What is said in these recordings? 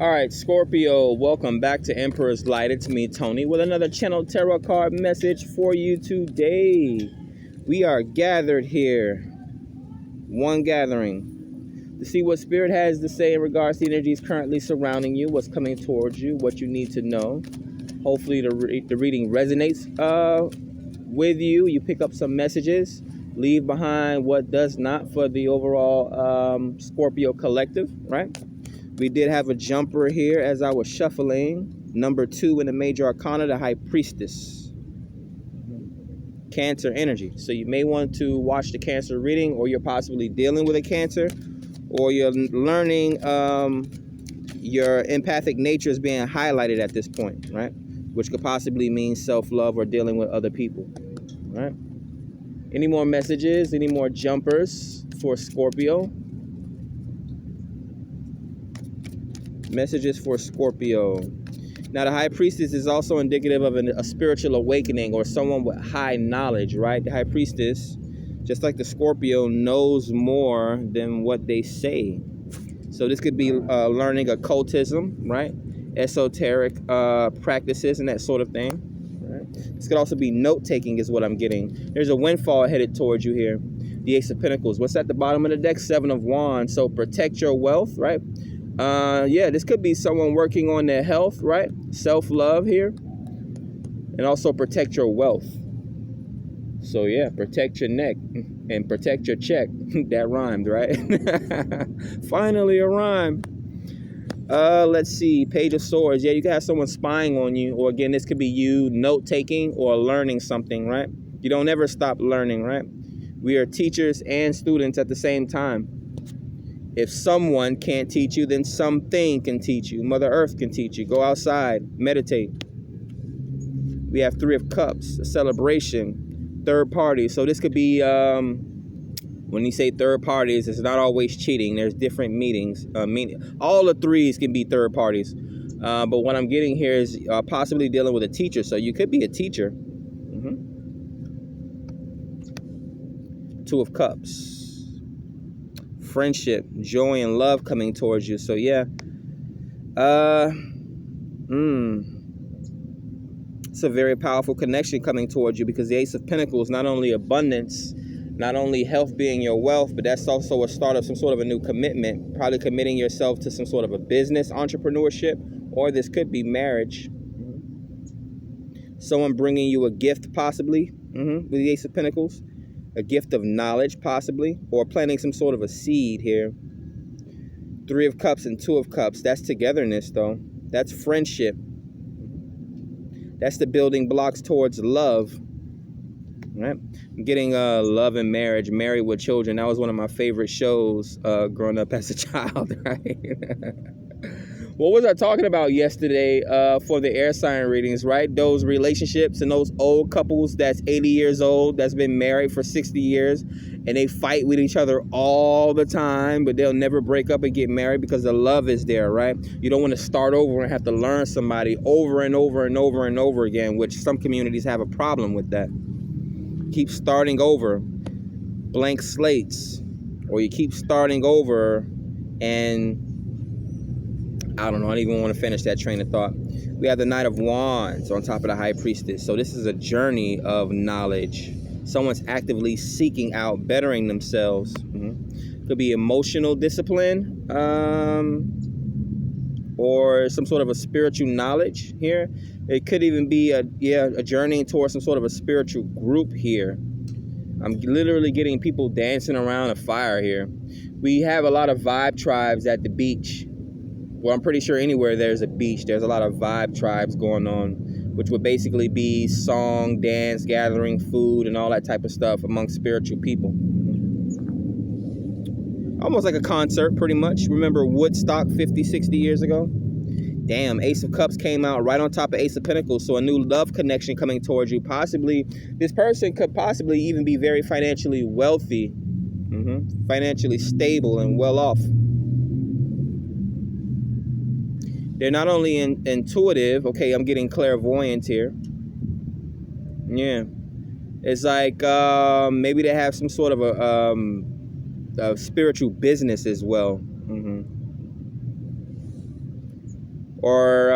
All right, Scorpio, welcome back to Emperor's Light. It's me, Tony, with another channel tarot card message for you today. We are gathered here, one gathering, to see what Spirit has to say in regards to the energies currently surrounding you, what's coming towards you, what you need to know. Hopefully the reading resonates with you. You pick up some messages, leave behind what does not for the overall Scorpio collective, right? We did have a jumper here as I was shuffling. Number 2 in the major arcana, the High Priestess. Cancer energy. So you may want to watch the Cancer reading, or you're possibly dealing with a Cancer, or you're learning your empathic nature is being highlighted at this point, right? Which could possibly mean self-love or dealing with other people, right? Any more messages? Any more jumpers for Scorpio? Messages for Scorpio. Now, the High Priestess is also indicative of a spiritual awakening or someone with high knowledge, right? The High Priestess, just like the Scorpio, knows more than what they say. So this could be learning occultism, right? Esoteric practices and that sort of thing. Right? This could also be note-taking is what I'm getting. There's a windfall headed towards you here. The Ace of Pentacles. What's at the bottom of the deck? 7 of Wands. So protect your wealth, right? Yeah, this could be someone working on their health, right? Self-love here. And also protect your wealth. So yeah, protect your neck and protect your check. That rhymed, right? Finally a rhyme. Let's see. Page of Swords. Yeah, you can have someone spying on you. Or again, this could be you note-taking or learning something, right? You don't ever stop learning, right? We are teachers and students at the same time. If someone can't teach you, then something can teach you. Mother Earth can teach you. Go outside, meditate. We have 3 of Cups, a celebration, third party. So this could be, when you say third parties, it's not always cheating. There's different meanings. All the 3s can be third parties. But what I'm getting here is possibly dealing with a teacher. So you could be a teacher. 2 of Cups. Friendship, joy, and love coming towards you. So yeah, it's a very powerful connection coming towards you, because the Ace of Pentacles, not only abundance, not only health being your wealth, but that's also a start of some sort of a new commitment, probably committing yourself to some sort of a business, entrepreneurship, or this could be marriage. Someone bringing you a gift, possibly, with the Ace of Pentacles. A gift of knowledge, possibly, or planting some sort of a seed here. 3 of Cups and 2 of Cups. That's togetherness, though. That's friendship. That's the building blocks towards love. Right? I'm getting love and marriage, married with children. That was one of my favorite shows growing up as a child, right? What was I talking about yesterday for the air sign readings, right? Those relationships and those old couples that's 80 years old, that's been married for 60 years, and they fight with each other all the time, but they'll never break up and get married because the love is there, right? You don't want to start over and have to learn somebody over and over and over and over again, which some communities have a problem with that. Keep starting over, blank slates, or you keep starting over and I don't know. I don't even want to finish that train of thought. We have the Knight of Wands on top of the High Priestess. So this is a journey of knowledge. Someone's actively seeking out, bettering themselves. Could be emotional discipline, or some sort of a spiritual knowledge here. It could even be a journey towards some sort of a spiritual group here. I'm literally getting people dancing around a fire here. We have a lot of vibe tribes at the beach. Well, I'm pretty sure anywhere there's a beach, there's a lot of vibe tribes going on, which would basically be song, dance, gathering, food, and all that type of stuff among spiritual people. Almost like a concert, pretty much. Remember Woodstock 50, 60 years ago? Damn, Ace of Cups came out right on top of Ace of Pentacles, so a new love connection coming towards you. Possibly, this person could possibly even be very financially wealthy, financially stable and well off. They're not only intuitive. Okay, I'm getting clairvoyant here. Yeah. It's like maybe they have some sort of a spiritual business as well. Or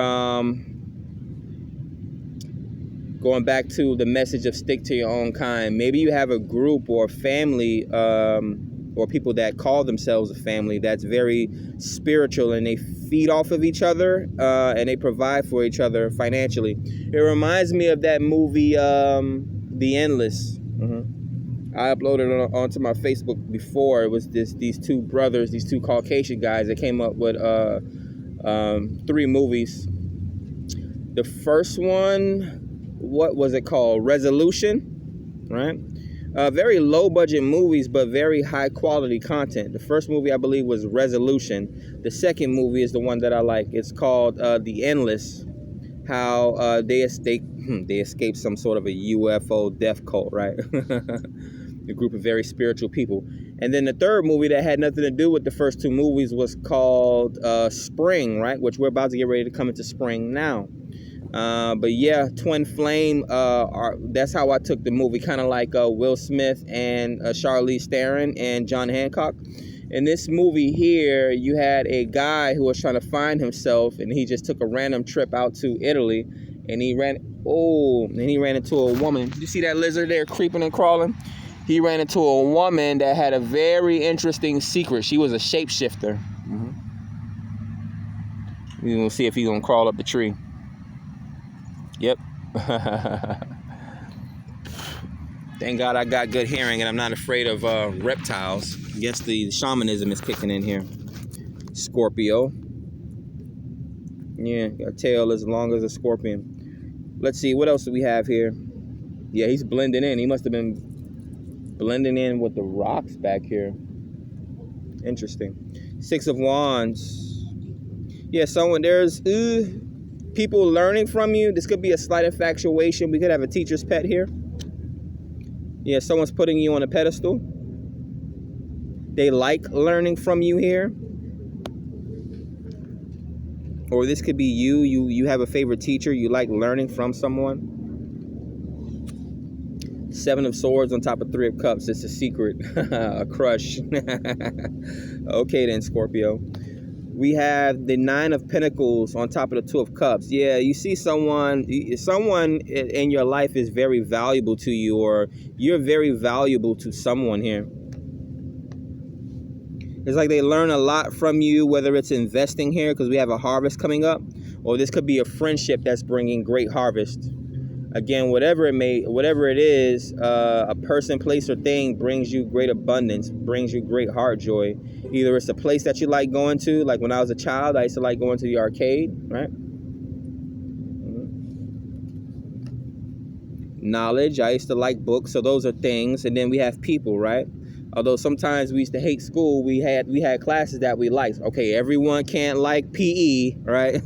going back to the message of stick to your own kind. Maybe you have a group or family or people that call themselves a family that's very spiritual, and they feed off of each other and they provide for each other financially. It reminds me of that movie, The Endless. I uploaded it onto my Facebook before. It was these two brothers, these two Caucasian guys that came up with 3 movies. The first one, what was it called? Resolution, right? Very low budget movies, but very high quality content. The first movie, I believe, was Resolution. The second movie is the one that I like. It's called The Endless. How they escaped some sort of a UFO death cult, right? A group of very spiritual people. And then the third movie that had nothing to do with the first 2 movies was called Spring, right? Which we're about to get ready to come into spring now. But yeah, Twin Flame, that's how I took the movie, kind of like Will Smith and Charlize Theron and John Hancock. In this movie here, you had a guy who was trying to find himself, and he just took a random trip out to Italy, and he ran into a woman. You see that lizard there creeping and crawling? He ran into a woman that had a very interesting secret. She was a shapeshifter. We're gonna see if he's gonna crawl up the tree. Yep. Thank God I got good hearing and I'm not afraid of reptiles. I guess the shamanism is kicking in here. Scorpio. Yeah, got a tail as long as a scorpion. Let's see, what else do we have here? Yeah, he's blending in. He must have been blending in with the rocks back here. Interesting. 6 of Wands. Yeah, there's people learning from you. This could be a slight infatuation. We could have a teacher's pet here. Yeah, someone's putting you on a pedestal. They like learning from you here. Or this could be you have a favorite teacher. You like learning from someone. 7 of Swords on top of 3 of Cups. It's a secret. A crush. Okay then, Scorpio. We have the 9 of Pentacles on top of the 2 of Cups. Yeah, you see someone in your life is very valuable to you, or you're very valuable to someone here. It's like they learn a lot from you, whether it's investing here, because we have a harvest coming up, or this could be a friendship that's bringing great harvest. Again, whatever it is, a person, place, or thing brings you great abundance, brings you great heart joy. Either it's a place that you like going to, like when I was a child, I used to like going to the arcade, right? Knowledge, I used to like books, so those are things. And then we have people, right? Although sometimes we used to hate school, we had classes that we liked. Okay, everyone can't like PE, right?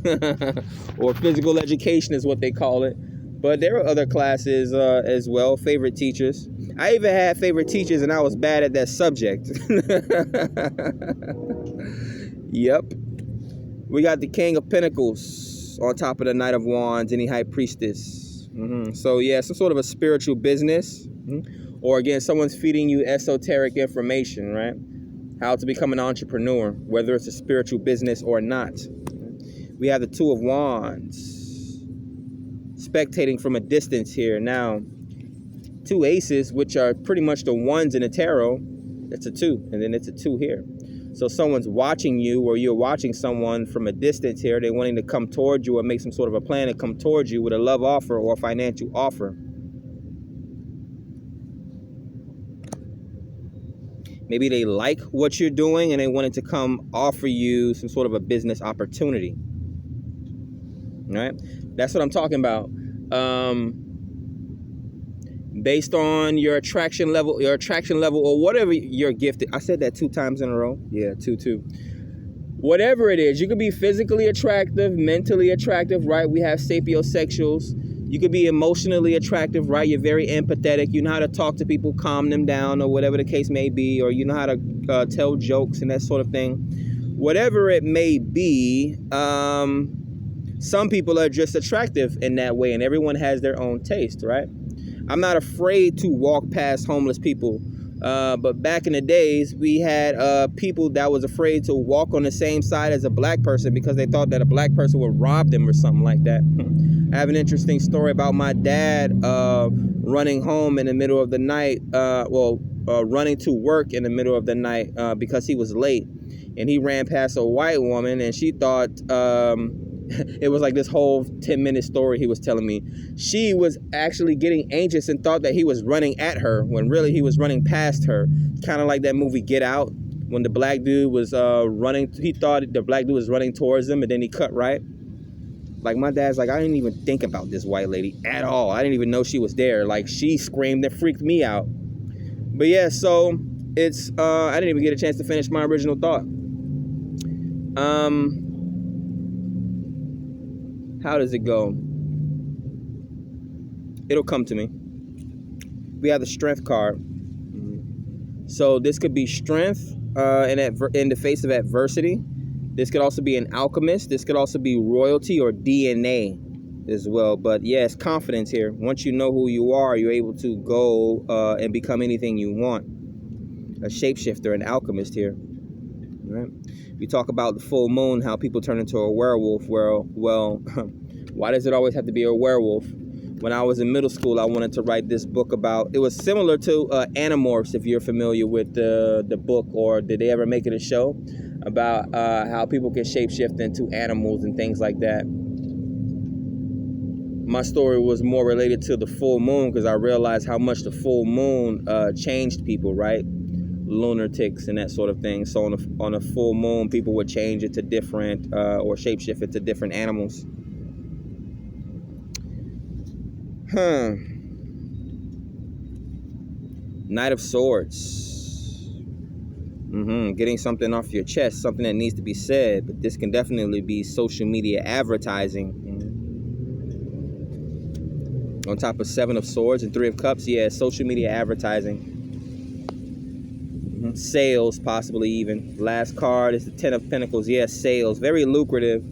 Or physical education is what they call it. But there are other classes as well, favorite teachers. I even had favorite teachers and I was bad at that subject. Yep. We got the King of Pentacles on top of the Knight of Wands and the High Priestess. So yeah, some sort of a spiritual business. Or again, someone's feeding you esoteric information, right? How to become an entrepreneur, whether it's a spiritual business or not. We have the 2 of Wands. Spectating from a distance here. Now, 2 aces, which are pretty much the ones in the tarot, it's a 2, and then it's a 2 here. So someone's watching you, or you're watching someone from a distance here. They're wanting to come towards you or make some sort of a plan to come towards you with a love offer or a financial offer. Maybe they like what you're doing and they wanted to come offer you some sort of a business opportunity. All right? That's what I'm talking about. Based on your attraction level, or whatever you're gifted. I said that 2 times in a row. Yeah, 2. Whatever it is, you could be physically attractive, mentally attractive, right? We have sapiosexuals. You could be emotionally attractive, right? You're very empathetic. You know how to talk to people, calm them down, or whatever the case may be, or you know how to tell jokes and that sort of thing. Whatever it may be, some people are just attractive in that way, and everyone has their own taste, right? I'm not afraid to walk past homeless people But back in the days, we had people that was afraid to walk on the same side as a black person because they thought that a black person would rob them or something like that. I have an interesting story about my dad running home in the middle of the night, running to work in the middle of the night because he was late. And he ran past a white woman, and she thought it was like this whole 10-minute story he was telling me. She was actually getting anxious and thought that he was running at her when really he was running past her. Kind of like that movie Get Out, when the black dude was running. He thought the black dude was running towards him, and then he cut right. Like, my dad's like, I didn't even think about this white lady at all. I didn't even know she was there. Like, she screamed and freaked me out. But yeah, so it's I didn't even get a chance to finish my original thought. How does it go? It'll come to me. We have the strength card. So this could be strength in the face of adversity. This could also be an alchemist. This could also be royalty or DNA as well. But yeah, it's confidence here. Once you know who you are, you're able to go and become anything you want. A shapeshifter, an alchemist here. Right? We talk about the full moon, how people turn into a werewolf. Well, why does it always have to be a werewolf? When I was in middle school, I wanted to write this book about, it was similar to Animorphs, if you're familiar with the book, or did they ever make it a show about how people can shapeshift into animals and things like that. My story was more related to the full moon because I realized how much the full moon changed people, right? Lunatics and that sort of thing. So on a full moon, people would change it to different or shapeshift it to different animals. Knight of Swords. Getting something off your chest, something that needs to be said, but this can definitely be social media advertising. On top of Seven of Swords and Three of Cups, yeah, social media advertising. Sales, possibly even. Last card is the Ten of Pentacles. Yes, sales. Very lucrative.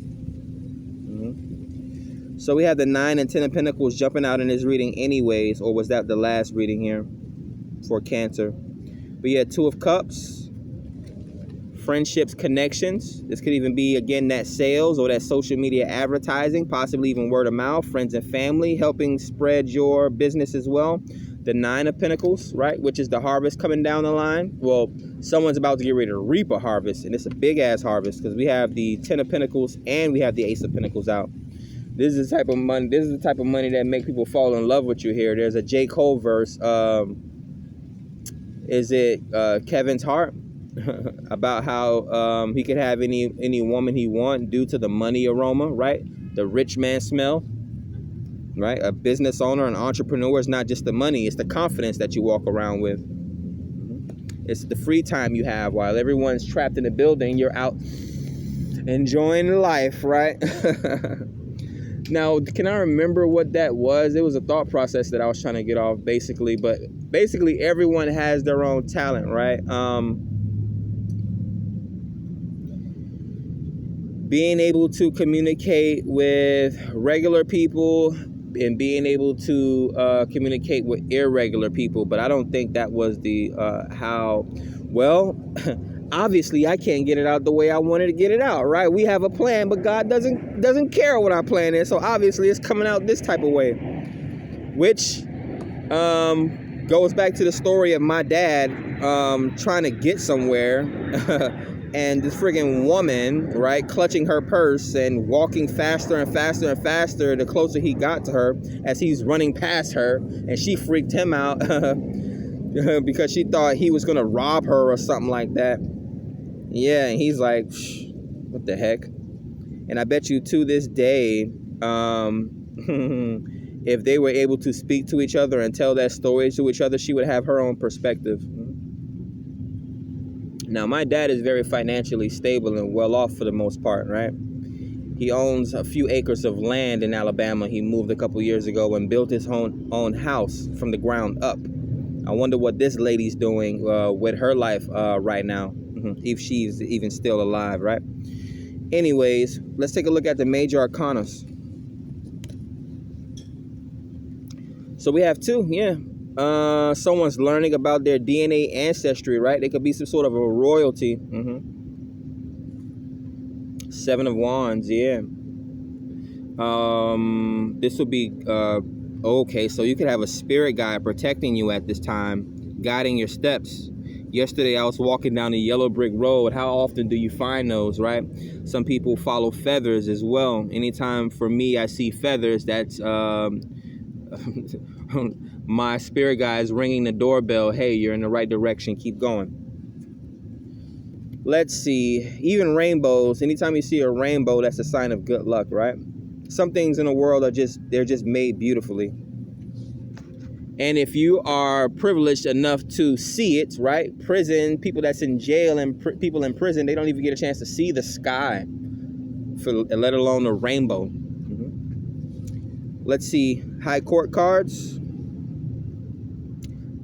So we have the 9 and 10 of Pentacles jumping out in this reading anyways. Or was that the last reading here for Cancer? But yeah, Two of Cups. Friendships, connections. This could even be, again, that sales or that social media advertising. Possibly even word of mouth. Friends and family helping spread your business as well. The 9 of Pentacles, right, which is the harvest coming down the line. Well, someone's about to get ready to reap a harvest, and it's a big-ass harvest because we have the 10 of Pentacles and we have the Ace of Pentacles out. This is the type of money. This is the type of money that make people fall in love with you here. There's a J. Cole verse. Is it Kevin's Heart? About how he could have any woman he want due to the money aroma, right? The rich man smell. Right? A business owner, an entrepreneur is not just the money, it's the confidence that you walk around with. It's the free time you have while everyone's trapped in the building. You're out enjoying life, right? Now, can I remember what that was? It was a thought process that I was trying to get off, basically. But basically, everyone has their own talent, right? Being able to communicate with regular people and being able to communicate with irregular people, but I don't think that was the how. Well, obviously I can't get it out the way I wanted to get it out, right? We have a plan, but God doesn't care what our plan is, so obviously it's coming out this type of way, which goes back to the story of my dad trying to get somewhere. And this friggin' woman, right, clutching her purse and walking faster and faster and faster the closer he got to her as he's running past her, and she freaked him out because she thought he was gonna rob her or something like that. Yeah, and he's like, what the heck? And I bet you to this day, if they were able to speak to each other and tell that story to each other, she would have her own perspective. Now, my dad is very financially stable and well off for the most part, right? He owns a few acres of land in Alabama. He moved a couple years ago and built his own house from the ground up. I wonder what this lady's doing with her life right now, if she's even still alive, right? Anyways, let's take a look at the major arcanas. So we have two, yeah. Someone's learning about their DNA ancestry, right? They could be some sort of a royalty. Seven of Wands, yeah. This would be okay. So you could have a spirit guide protecting you at this time, guiding your steps. Yesterday I was walking down the yellow brick road. How often do you find those, right? Some people follow feathers as well. Anytime for me I see feathers, that's my spirit guide is ringing the doorbell. Hey, you're in the right direction. Keep going. Let's see. Even rainbows. Anytime you see a rainbow, that's a sign of good luck, right? Some things in the world are they're just made beautifully. And if you are privileged enough to see it, right? Prison, people that's in jail and people in prison, they don't even get a chance to see the sky, let alone the rainbow. Let's see. High court cards.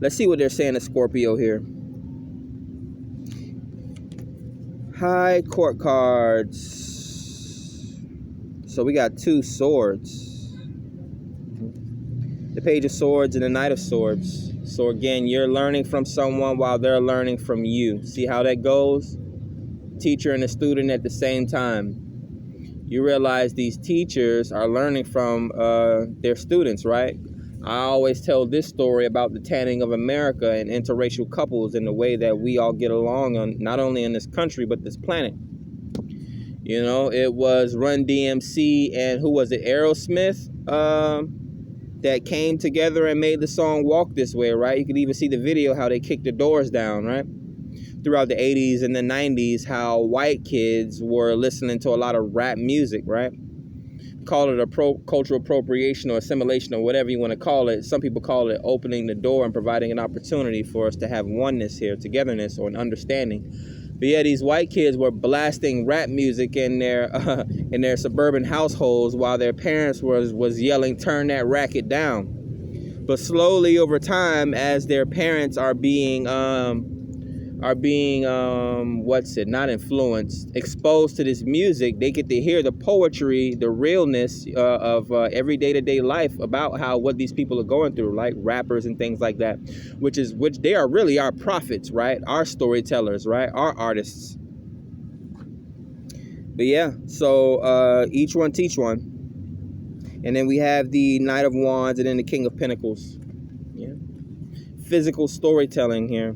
Let's see what they're saying to Scorpio here. High court cards. So we got 2 swords. The Page of Swords and the Knight of Swords. So again, you're learning from someone while they're learning from you. See how that goes? Teacher and a student at the same time. You realize these teachers are learning from their students, right? I always tell this story about the tanning of America and interracial couples and the way that we all get along on not only in this country but this planet. You know, it was Run DMC and who was it, Aerosmith, that came together and made the song Walk This Way, right? You could even see the video how they kicked the doors down, right? Throughout the 80s and the 90s, how white kids were listening to a lot of rap music, right? Call it a cultural appropriation or assimilation or whatever you want to call it. Some people call it opening the door and providing an opportunity for us to have oneness here, togetherness or an understanding. But yeah, these white kids were blasting rap music in their suburban households while their parents was yelling, "Turn that racket down." But slowly over time, as their parents are being not influenced, exposed to this music, they get to hear the poetry, the realness of every day-to-day life about what these people are going through, like rappers and things like that, which they are really our prophets, right? Our storytellers, right? Our artists. But yeah, so each one teach one. And then we have the Knight of Wands and then the King of Pentacles. Yeah. Physical storytelling here,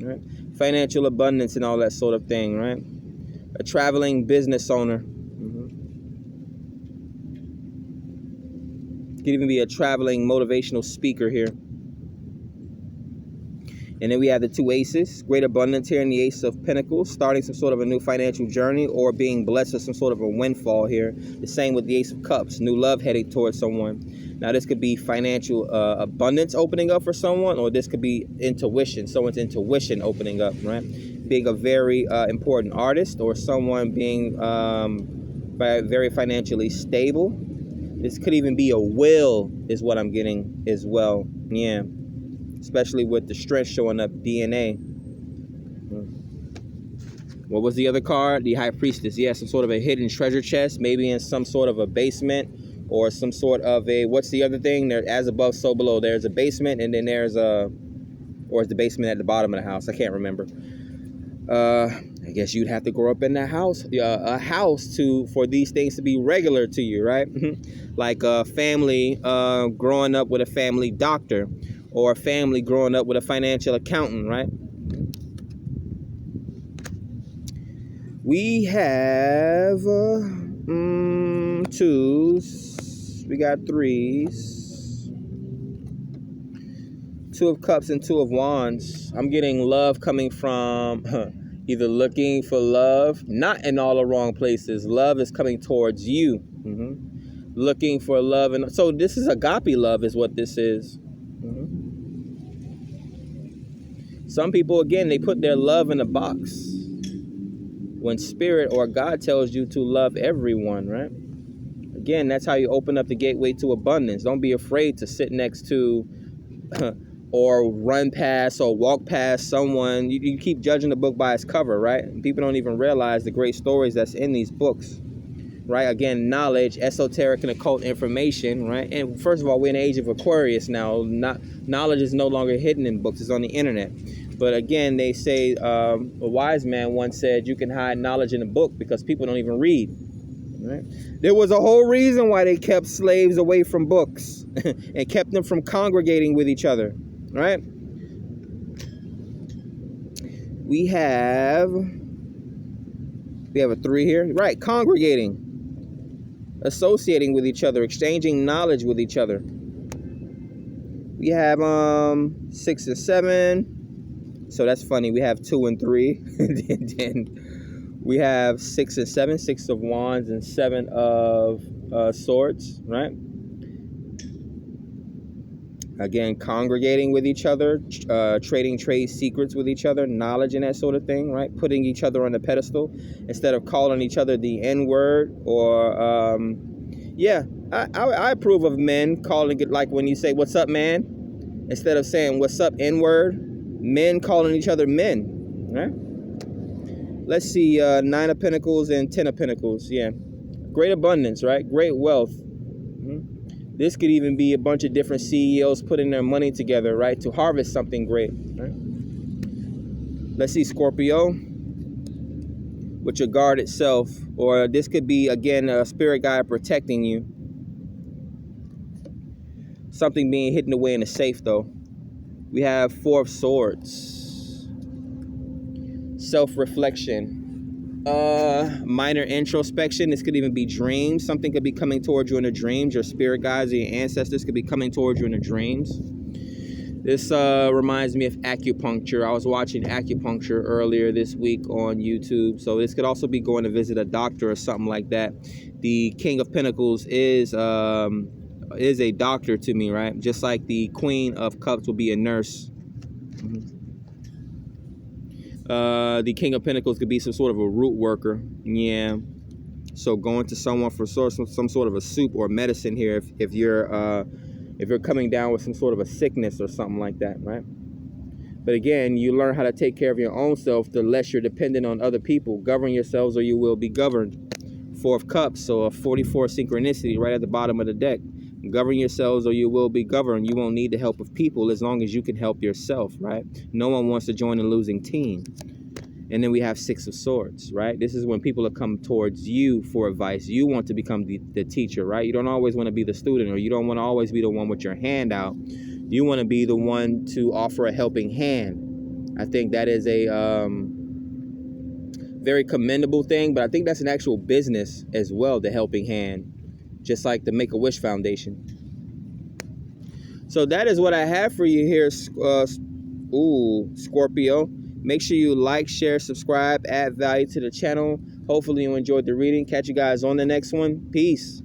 right? Financial abundance and all that sort of thing, right? A traveling business owner. Could even be a traveling motivational speaker here. And then we have the 2 aces, great abundance here in the Ace of Pentacles, starting some sort of a new financial journey or being blessed with some sort of a windfall here. The same with the Ace of Cups, new love heading towards someone. Now this could be financial abundance opening up for someone, or this could be intuition, someone's intuition opening up, right? Being a very important artist or someone being very financially stable. This could even be a will is what I'm getting as well, yeah. Especially with the strength showing up, DNA. What was the other card? The High Priestess. Yeah, some sort of a hidden treasure chest, maybe in some sort of a basement or some sort of a, what's the other thing? There, as above, so below. There's a basement and then there's or is the basement at the bottom of the house? I can't remember. I guess you'd have to grow up in that house, a house for these things to be regular to you, right? Like a family growing up with a family doctor, or a family growing up with a financial accountant, right? We have 2s. We got 3s. 2 of Cups and 2 of Wands. I'm getting love coming from either looking for love, not in all the wrong places. Love is coming towards you. Looking for love. And so this is agape love is what this is. Some people, again, they put their love in a box. When Spirit or God tells you to love everyone, right? Again, that's how you open up the gateway to abundance. Don't be afraid to sit next to or run past or walk past someone. You keep judging the book by its cover, right? And people don't even realize the great stories that's in these books, right? Again, knowledge, esoteric and occult information, right? And first of all, we're in the age of Aquarius now. Knowledge is no longer hidden in books. It's on the internet. But again, they say a wise man once said you can hide knowledge in a book because people don't even read. Right? There was a whole reason why they kept slaves away from books and kept them from congregating with each other. Right? We have a 3 here. Right, congregating, associating with each other, exchanging knowledge with each other. We have 6 and 7. So that's funny. We have 2 and 3. Then we have 6 and 7, 6 of wands and 7 of swords, right? Again, congregating with each other, trading trade secrets with each other, knowledge and that sort of thing, right? Putting each other on the pedestal instead of calling each other the N-word or, I approve of men calling it, like when you say, what's up, man? Instead of saying, what's up, N-word? Men calling each other men, right? Let's see, 9 of Pentacles and 10 of Pentacles, yeah. Great abundance, right? Great wealth. This could even be a bunch of different CEOs putting their money together, right, to harvest something great. Right? Let's see, Scorpio, with your guard itself, or this could be, again, a spirit guide protecting you. Something being hidden away in a safe, though. We have 4 of Swords. Self-reflection. Minor introspection. This could even be dreams. Something could be coming towards you in the dreams. Your spirit guides or your ancestors could be coming towards you in the dreams. This reminds me of acupuncture. I was watching acupuncture earlier this week on YouTube. So this could also be going to visit a doctor or something like that. The King of Pentacles is a doctor to me, right? Just like the Queen of Cups will be a nurse. The King of Pentacles could be some sort of a root worker. Yeah. So going to someone for some sort of a soup or medicine here if you're coming down with some sort of a sickness or something like that, right? But again, you learn how to take care of your own self the less you're dependent on other people. Govern yourselves or you will be governed. 4 of Cups, so a 44 synchronicity right at the bottom of the deck. Govern yourselves or you will be governed. You won't need the help of people as long as you can help yourself, right? No one wants to join a losing team. And then we have 6 of Swords, right? This is when people are come towards you for advice. You want to become the teacher, right? You don't always want to be the student, or you don't want to always be the one with your hand out. You want to be the one to offer a helping hand. I think that is a very commendable thing, but I think that's an actual business as well, the helping hand, just like the Make-A-Wish Foundation. So that is what I have for you here, Scorpio. Make sure you like, share, subscribe, add value to the channel. Hopefully you enjoyed the reading. Catch you guys on the next one. Peace.